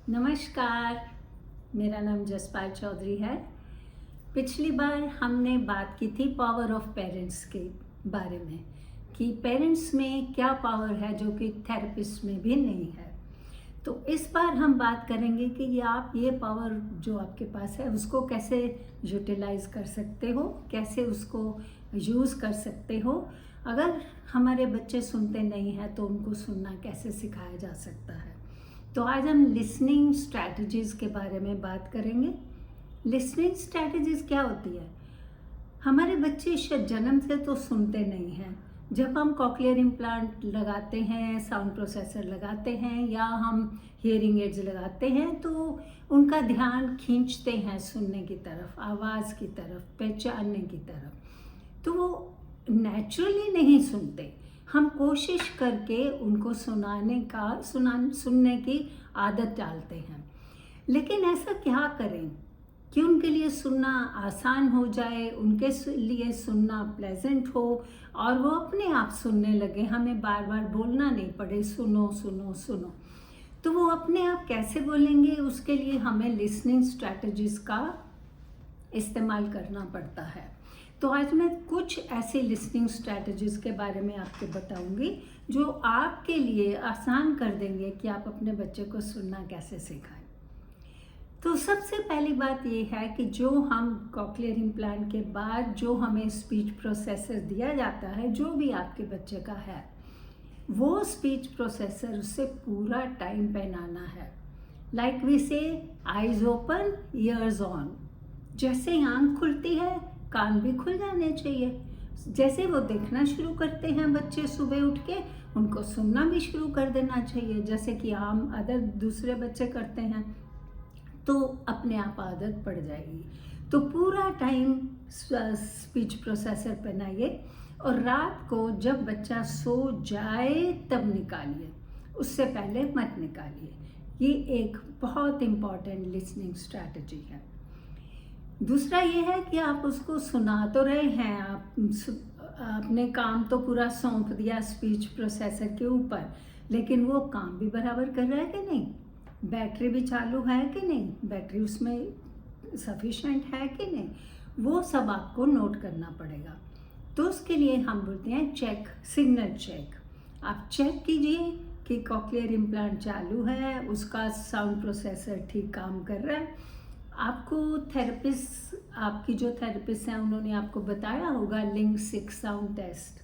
नमस्कार, मेरा नाम जसपाल चौधरी है। पिछली बार हमने बात की थी पावर ऑफ पेरेंट्स के बारे में कि पेरेंट्स में क्या पावर है जो कि थेरेपिस्ट में भी नहीं है। तो इस बार हम बात करेंगे कि आप ये पावर जो आपके पास है उसको कैसे यूटिलाइज कर सकते हो, कैसे उसको यूज़ कर सकते हो। अगर हमारे बच्चे सुनते नहीं हैं तो उनको सुनना कैसे सिखाया जा सकता है। तो आज हम लिसनिंग स्ट्रैटेजीज़ के बारे में बात करेंगे। लिसनिंग स्ट्रैटेजीज़ क्या होती है? हमारे बच्चे शायद जन्म से तो सुनते नहीं हैं। जब हम कॉक्लियर इम्प्लांट लगाते हैं, साउंड प्रोसेसर लगाते हैं या हम हियरिंग एड्स लगाते हैं तो उनका ध्यान खींचते हैं सुनने की तरफ, आवाज़ की तरफ, पहचानने की तरफ। तो वो नेचुरली नहीं सुनते। हम कोशिश करके उनको सुनने की आदत डालते हैं। लेकिन ऐसा क्या करें कि उनके लिए सुनना आसान हो जाए, उनके लिए सुनना प्लेजेंट हो और वो अपने आप सुनने लगे, हमें बार बार बोलना नहीं पड़े सुनो सुनो सुनो। तो वो अपने आप कैसे बोलेंगे, उसके लिए हमें लिसनिंग स्ट्रैटेजीज़ का इस्तेमाल करना पड़ता है। तो आज मैं कुछ ऐसी लिसनिंग स्ट्रैटेजीज के बारे में आपको बताऊंगी जो आपके लिए आसान कर देंगे कि आप अपने बच्चे को सुनना कैसे सिखाएं। तो सबसे पहली बात ये है कि जो हम कॉक्लियर इम्प्लांट के बाद जो हमें स्पीच प्रोसेसर दिया जाता है, जो भी आपके बच्चे का है, वो स्पीच प्रोसेसर उससे पूरा टाइम पहनाना है। लाइक वी से आईज ओपन ईयर्स ऑन। जैसे ही आँख खुलती है कान भी खुल जाने चाहिए। जैसे वो देखना शुरू करते हैं बच्चे सुबह उठ के, उनको सुनना भी शुरू कर देना चाहिए, जैसे कि आम दूसरे बच्चे करते हैं। तो अपने आप आदत पड़ जाएगी। तो पूरा टाइम स्पीच प्रोसेसर पहनाइए और रात को जब बच्चा सो जाए तब निकालिए, उससे पहले मत निकालिए। ये एक बहुत इम्पॉर्टेंट लिसनिंग स्ट्रैटेजी है। दूसरा ये है कि आप उसको सुना तो रहे हैं, आपने काम तो पूरा सौंप दिया स्पीच प्रोसेसर के ऊपर, लेकिन वो काम भी बराबर कर रहा है कि नहीं, बैटरी भी चालू है कि नहीं, बैटरी उसमें सफिशेंट है कि नहीं, वो सब आपको नोट करना पड़ेगा। तो उसके लिए हम बोलते हैं चेक, सिग्नल चेक। आप चेक कीजिए कि कॉक्लियर इम्प्लांट चालू है, उसका साउंड प्रोसेसर ठीक काम कर रहा है। आपको आपकी जो थेरेपिस्ट हैं उन्होंने आपको बताया होगा लिंक 6 साउंड टेस्ट,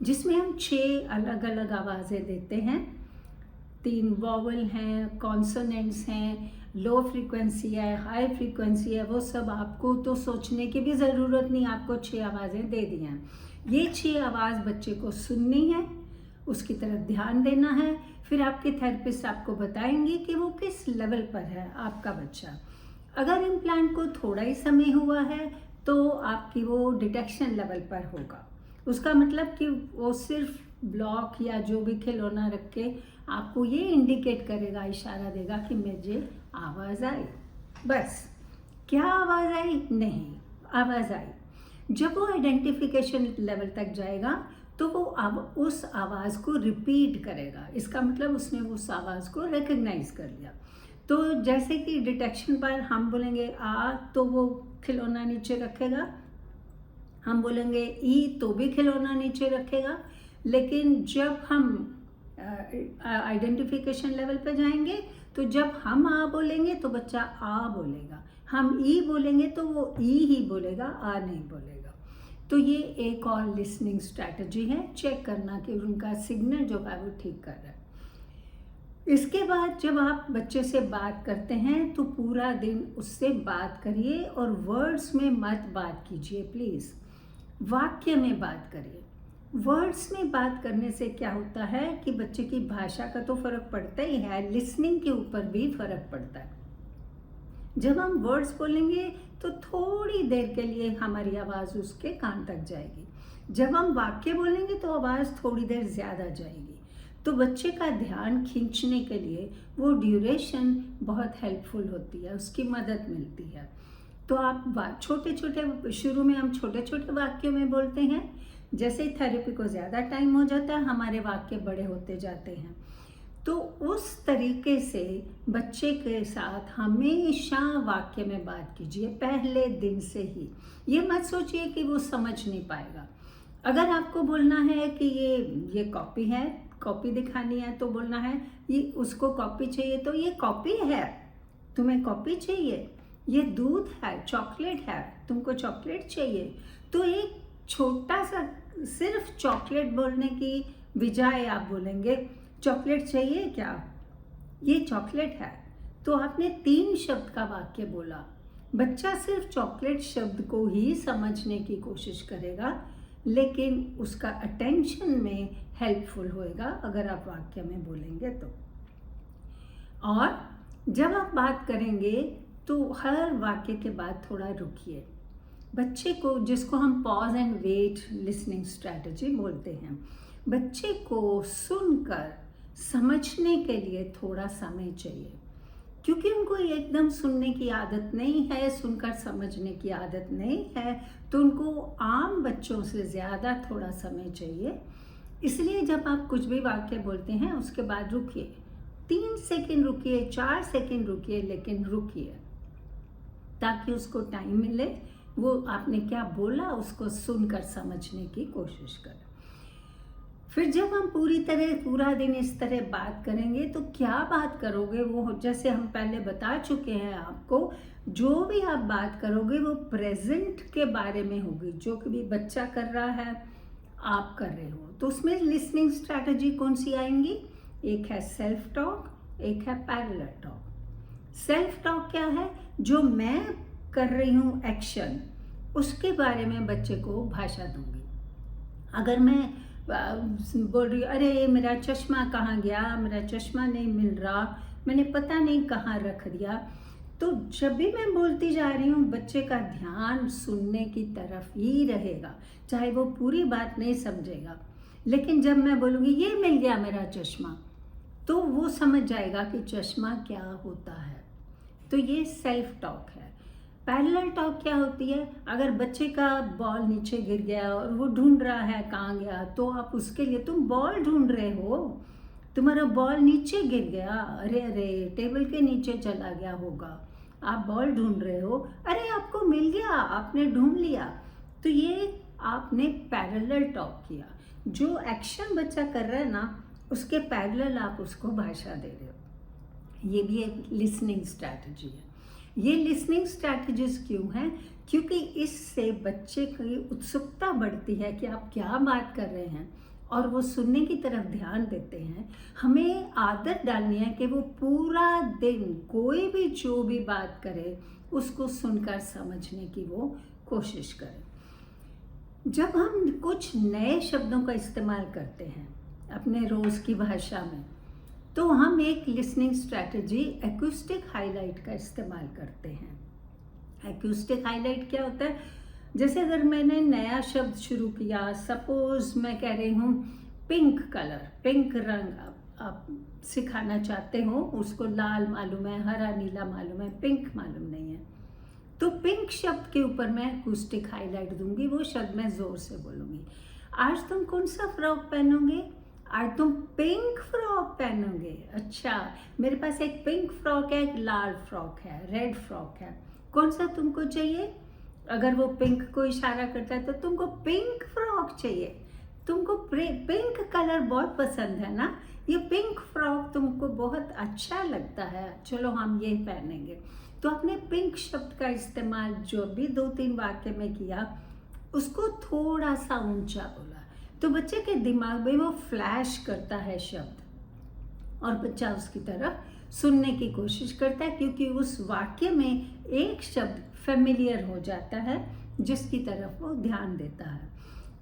जिसमें हम 6 अलग अलग आवाज़ें देते हैं। 3 वॉवल हैं, कॉन्सोनेंट्स हैं, लो फ्रीक्वेंसी है, हाई फ्रीक्वेंसी है। वो सब आपको तो सोचने की भी ज़रूरत नहीं, आपको 6 आवाज़ें दे दी हैं। ये 6 आवाज़ बच्चे को सुननी है, उसकी तरफ ध्यान देना है। फिर आपके थेरेपिस्ट आपको बताएंगे कि वो किस लेवल पर है आपका बच्चा। अगर इम्प्लांट को थोड़ा ही समय हुआ है तो आपकी वो डिटेक्शन लेवल पर होगा। उसका मतलब कि वो सिर्फ ब्लॉक या जो भी खिलौना रख के आपको ये इंडिकेट करेगा, इशारा देगा कि मुझे आवाज़ आई। बस, क्या आवाज़ आई? नहीं, आवाज़ आई। जब वो आइडेंटिफिकेशन लेवल तक जाएगा तो वो अब उस आवाज़ को रिपीट करेगा। इसका मतलब उसने उस आवाज़ को रिकग्नाइज कर लिया। तो जैसे कि डिटेक्शन पर हम बोलेंगे आ तो वो खिलौना नीचे रखेगा, हम बोलेंगे ई तो भी खिलौना नीचे रखेगा। लेकिन जब हम आइडेंटिफिकेशन लेवल पे जाएंगे तो जब हम आ बोलेंगे तो बच्चा आ बोलेगा, हम ई बोलेंगे तो वो ई ही बोलेगा, आ नहीं बोलेगा। तो ये एक और लिसनिंग स्ट्रैटेजी है, चेक करना कि उनका सिग्नल जो है वो ठीक कर रहा है। इसके बाद जब आप बच्चे से बात करते हैं तो पूरा दिन उससे बात करिए और वर्ड्स में मत बात कीजिए प्लीज़, वाक्य में बात करिए। वर्ड्स में बात करने से क्या होता है कि बच्चे की भाषा का तो फर्क पड़ता ही है, लिसनिंग के ऊपर भी फर्क पड़ता है। जब हम वर्ड्स बोलेंगे तो थोड़ी देर के लिए हमारी आवाज़ उसके कान तक जाएगी, जब हम वाक्य बोलेंगे तो आवाज़ थोड़ी देर ज़्यादा जाएगी। तो बच्चे का ध्यान खींचने के लिए वो ड्यूरेशन बहुत हेल्पफुल होती है, उसकी मदद मिलती है। तो आप छोटे छोटे, शुरू में हम छोटे छोटे वाक्यों में बोलते हैं, जैसे थेरेपी को ज़्यादा टाइम हो जाता है हमारे वाक्य बड़े होते जाते हैं। तो उस तरीके से बच्चे के साथ हमेशा वाक्य में बात कीजिए पहले दिन से ही। ये मत सोचिए कि वो समझ नहीं पाएगा। अगर आपको बोलना है कि ये कॉपी है, कॉपी दिखानी है, तो बोलना है ये उसको कॉपी चाहिए, तो ये कॉपी है, तुम्हें कॉपी चाहिए। ये दूध है, चॉकलेट है, तुमको चॉकलेट चाहिए। तो एक छोटा सा सिर्फ चॉकलेट बोलने की बजाय आप बोलेंगे चॉकलेट चाहिए क्या, ये चॉकलेट है। तो आपने 3 शब्द का वाक्य बोला। बच्चा सिर्फ चॉकलेट शब्द को ही समझने की कोशिश करेगा, लेकिन उसका अटेंशन में हेल्पफुल होएगा अगर आप वाक्य में बोलेंगे तो। और जब आप बात करेंगे तो हर वाक्य के बाद थोड़ा रुकिए। बच्चे को, जिसको हम pause and wait listening strategy बोलते हैं, बच्चे को सुनकर समझने के लिए थोड़ा समय चाहिए, क्योंकि उनको एकदम सुनने की आदत नहीं है, सुनकर समझने की आदत नहीं है, तो उनको आम बच्चों से ज़्यादा थोड़ा समय चाहिए। इसलिए जब आप कुछ भी वाक्य बोलते हैं उसके बाद रुकिए, 3 सेकंड रुकिए, 4 सेकंड रुकिए, लेकिन रुकिए ताकि उसको टाइम मिले, वो आपने क्या बोला उसको सुनकर समझने की कोशिश करें। फिर जब हम पूरा दिन इस तरह बात करेंगे तो क्या बात करोगे, वो जैसे हम पहले बता चुके हैं आपको, जो भी आप बात करोगे वो प्रेजेंट के बारे में होगी। जो भी बच्चा कर रहा है आप कर रहे हो, तो उसमें लिसनिंग स्ट्रैटेजी कौन सी आएंगी? एक है सेल्फ टॉक, एक है पैरेलल टॉक। सेल्फ टॉक क्या है? जो मैं कर रही हूँ एक्शन, उसके बारे में बच्चे को भाषा दूंगी। अगर मैं बोल रही हूँ अरे मेरा चश्मा कहाँ गया, मेरा चश्मा नहीं मिल रहा, मैंने पता नहीं कहाँ रख दिया, तो जब भी मैं बोलती जा रही हूँ बच्चे का ध्यान सुनने की तरफ ही रहेगा, चाहे वो पूरी बात नहीं समझेगा। लेकिन जब मैं बोलूँगी ये मिल गया मेरा चश्मा, तो वो समझ जाएगा कि चश्मा क्या होता है। तो ये सेल्फ टॉक है। पैरेलल टॉक क्या होती है? अगर बच्चे का बॉल नीचे गिर गया और वो ढूंढ रहा है कहाँ गया, तो आप उसके लिए, तुम बॉल ढूंढ रहे हो, तुम्हारा बॉल नीचे गिर गया, अरे अरे टेबल के नीचे चला गया होगा, आप बॉल ढूंढ रहे हो, अरे आपको मिल गया, आपने ढूंढ लिया। तो ये आपने पैरेलल टॉक किया। जो एक्शन बच्चा कर रहा है ना, उसके पैरेलल आप उसको भाषा दे रहे हो। ये भी एक लिसनिंग स्ट्रैटेजी है। ये लिसनिंग स्ट्रैटेजीज क्यों हैं? क्योंकि इससे बच्चे की उत्सुकता बढ़ती है कि आप क्या बात कर रहे हैं, और वो सुनने की तरफ ध्यान देते हैं। हमें आदत डालनी है कि वो पूरा दिन कोई भी जो भी बात करे उसको सुनकर समझने की वो कोशिश करें। जब हम कुछ नए शब्दों का इस्तेमाल करते हैं अपने रोज़ की भाषा में, तो हम एक लिसनिंग स्ट्रैटेजी एक्यूस्टिक हाईलाइट का इस्तेमाल करते हैं। एक्यूस्टिक हाईलाइट क्या होता है? जैसे अगर मैंने नया शब्द शुरू किया, सपोज मैं कह रही हूँ पिंक कलर, पिंक रंग आप सिखाना चाहते हो, उसको लाल मालूम है, हरा नीला मालूम है, पिंक मालूम नहीं है, तो पिंक शब्द के ऊपर मैं एक्यूस्टिक हाईलाइट दूंगी, वो शब्द मैं जोर से बोलूँगी। आज तुम कौन सा फ्रॉक पहनोगे? आज तुम पिंक फ्रॉक पहनोगे। अच्छा, मेरे पास एक पिंक फ्रॉक है, एक लाल फ्रॉक है, रेड फ्रॉक है, कौन सा तुमको चाहिए? अगर वो पिंक को इशारा करता है तो तुमको पिंक फ्रॉक चाहिए, तुमको पिंक कलर बहुत पसंद है ना, ये पिंक फ्रॉक तुमको बहुत अच्छा लगता है, चलो हम ये पहनेंगे। तो आपने पिंक शब्द का इस्तेमाल जो भी 2-3 वाक्य में किया, उसको थोड़ा सा ऊंचा बोला, तो बच्चे के दिमाग में वो फ्लैश करता है शब्द, और बच्चा उसकी तरफ सुनने की कोशिश करता है, क्योंकि उस वाक्य में एक शब्द फेमिलियर हो जाता है जिसकी तरफ वो ध्यान देता है।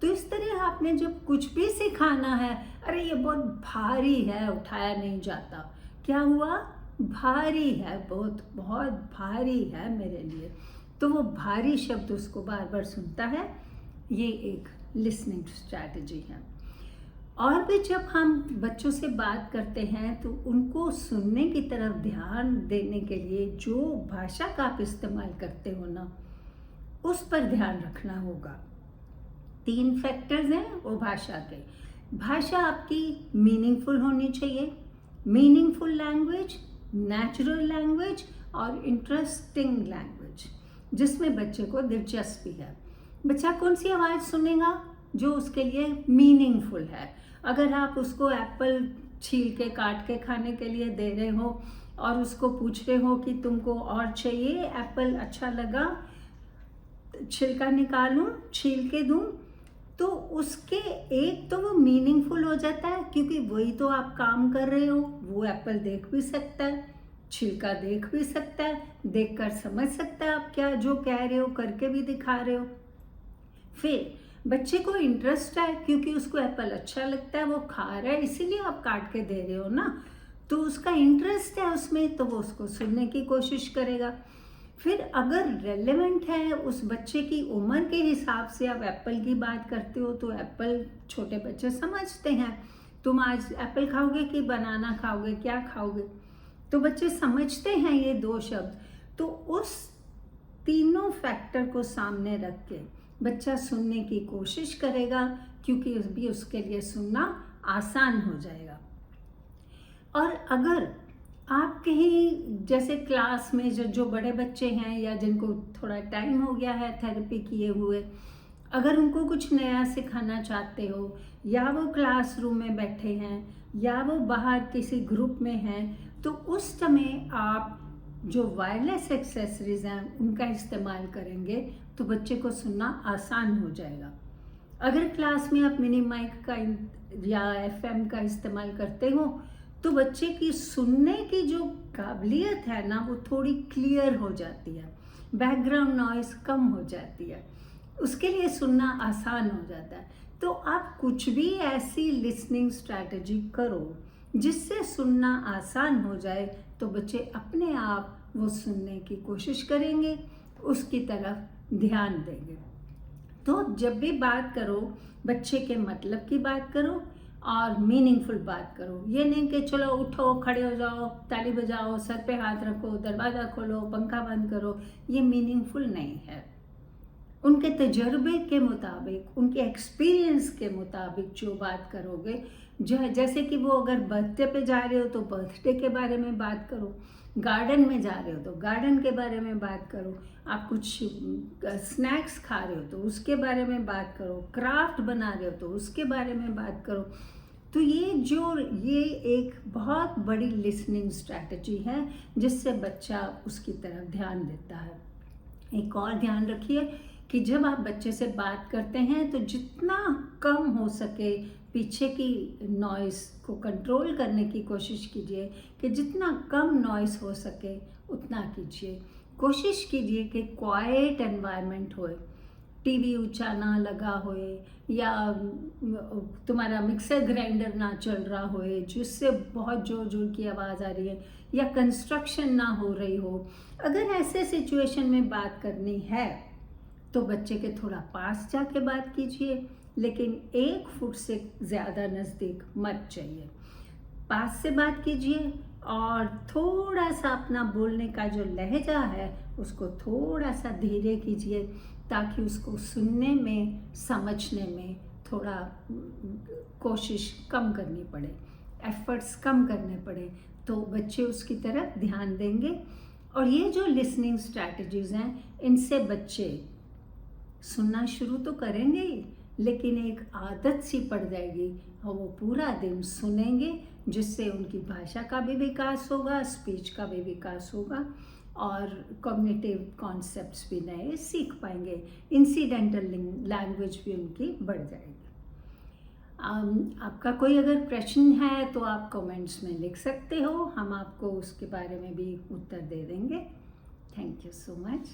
तो इस तरह आपने जब कुछ भी सिखाना है, अरे ये बहुत भारी है, उठाया नहीं जाता, क्या हुआ? भारी है, बहुत बहुत भारी है मेरे लिए, तो वो भारी शब्द उसको बार बार सुनता है। ये एक लिसनिंग स्ट्रैटेजी है। और भी जब हम बच्चों से बात करते हैं तो उनको सुनने की तरफ ध्यान देने के लिए जो भाषा का आप इस्तेमाल करते हो ना, उस पर ध्यान रखना होगा। 3 फैक्टर्स हैं वो भाषा के। भाषा आपकी मीनिंगफुल होनी चाहिए, मीनिंगफुल लैंग्वेज, नेचुरल लैंग्वेज और इंटरेस्टिंग लैंग्वेज, जिसमें बच्चे को दिलचस्पी है। बच्चा कौन सी आवाज़ सुनेगा? जो उसके लिए मीनिंगफुल है। अगर आप उसको एप्पल छील के काट के खाने के लिए दे रहे हो और उसको पूछ रहे हो कि तुमको और चाहिए, एप्पल अच्छा लगा, छिलका निकालूं, छील के दूं, तो उसके एक तो वो मीनिंगफुल हो जाता है, क्योंकि वही तो आप काम कर रहे हो। वो एप्पल देख भी सकता है, छिलका देख भी सकता है, देखकर समझ सकता है आप क्या जो कह रहे हो, करके भी दिखा रहे हो। फिर बच्चे को इंटरेस्ट है, क्योंकि उसको एप्पल अच्छा लगता है, वो खा रहा है, इसीलिए आप काट के दे रहे हो ना, तो उसका इंटरेस्ट है उसमें, तो वो उसको सुनने की कोशिश करेगा। फिर अगर रेलेवेंट है उस बच्चे की उम्र के हिसाब से आप एप्पल की बात करते हो, तो एप्पल छोटे बच्चे समझते हैं। तुम आज एप्पल खाओगे कि बनाना खाओगे, क्या खाओगे, तो बच्चे समझते हैं ये दो शब्द। तो उस तीनों फैक्टर को सामने रख के बच्चा सुनने की कोशिश करेगा, क्योंकि भी उसके लिए सुनना आसान हो जाएगा। और अगर आप कहीं जैसे क्लास में जो बड़े बच्चे हैं या जिनको थोड़ा टाइम हो गया है थेरेपी किए हुए, अगर उनको कुछ नया सिखाना चाहते हो, या वो क्लासरूम में बैठे हैं या वो बाहर किसी ग्रुप में हैं, तो उस समय आप जो वायरलेस एक्सेसरीज हैं उनका इस्तेमाल करेंगे तो बच्चे को सुनना आसान हो जाएगा। अगर क्लास में आप मिनी माइक का या एफएम का इस्तेमाल करते हो, तो बच्चे की सुनने की जो काबिलियत है ना, वो थोड़ी क्लियर हो जाती है, बैकग्राउंड नॉइस कम हो जाती है, उसके लिए सुनना आसान हो जाता है। तो आप कुछ भी ऐसी लिसनिंग स्ट्रैटेजी करो जिससे सुनना आसान हो जाए, तो बच्चे अपने आप वो सुनने की कोशिश करेंगे, उसकी तरफ ध्यान देंगे। तो जब भी बात करो, बच्चे के मतलब की बात करो और मीनिंगफुल बात करो। ये नहीं कि चलो उठो, खड़े हो जाओ, ताली बजाओ, सर पे हाथ रखो, दरवाज़ा खोलो, पंखा बंद करो, ये मीनिंगफुल नहीं है। उनके तजर्बे के मुताबिक, उनके एक्सपीरियंस के मुताबिक जो बात करोगे, जैसे कि वो अगर बर्थडे पे जा रहे हो तो बर्थडे के बारे में बात करो, गार्डन में जा रहे हो तो गार्डन के बारे में बात करो, आप कुछ स्नैक्स खा रहे हो तो उसके बारे में बात करो, क्राफ्ट बना रहे हो तो उसके बारे में बात करो। तो ये एक बहुत बड़ी लिसनिंग स्ट्रैटेजी है जिससे बच्चा उसकी तरफ ध्यान देता है। एक और ध्यान रखिए कि जब आप बच्चे से बात करते हैं तो जितना कम हो सके पीछे की नॉइस को कंट्रोल करने की कोशिश कीजिए, कि जितना कम नॉइस हो सके उतना कीजिए। कोशिश कीजिए कि क्वाइट एनवायरनमेंट होए, टीवी ऊंचा ना लगा होए, या तुम्हारा मिक्सर ग्राइंडर ना चल रहा होए जिससे बहुत जोर जोर की आवाज़ आ रही है, या कंस्ट्रक्शन ना हो रही हो। अगर ऐसे सिचुएशन में बात करनी है तो बच्चे के थोड़ा पास जाके बात कीजिए, लेकिन 1 फुट से ज़्यादा नज़दीक मत जाइए। पास से बात कीजिए और थोड़ा सा अपना बोलने का जो लहजा है उसको थोड़ा सा धीरे कीजिए, ताकि उसको सुनने में, समझने में थोड़ा कोशिश कम करनी पड़े, एफर्ट्स कम करने पड़े, तो बच्चे उसकी तरफ ध्यान देंगे। और ये जो लिसनिंग स्ट्रैटेजीज़ हैं, इनसे बच्चे सुनना शुरू तो करेंगे ही, लेकिन एक आदत सी पड़ जाएगी और वो पूरा दिन सुनेंगे, जिससे उनकी भाषा का भी विकास होगा, स्पीच का भी विकास होगा और कॉग्निटिव कॉन्सेप्ट्स भी नए सीख पाएंगे, इंसिडेंटल लैंग्वेज भी उनकी बढ़ जाएगी। आपका कोई अगर प्रश्न है तो आप कमेंट्स में लिख सकते हो, हम आपको उसके बारे में भी उत्तर दे देंगे। Thank you so much.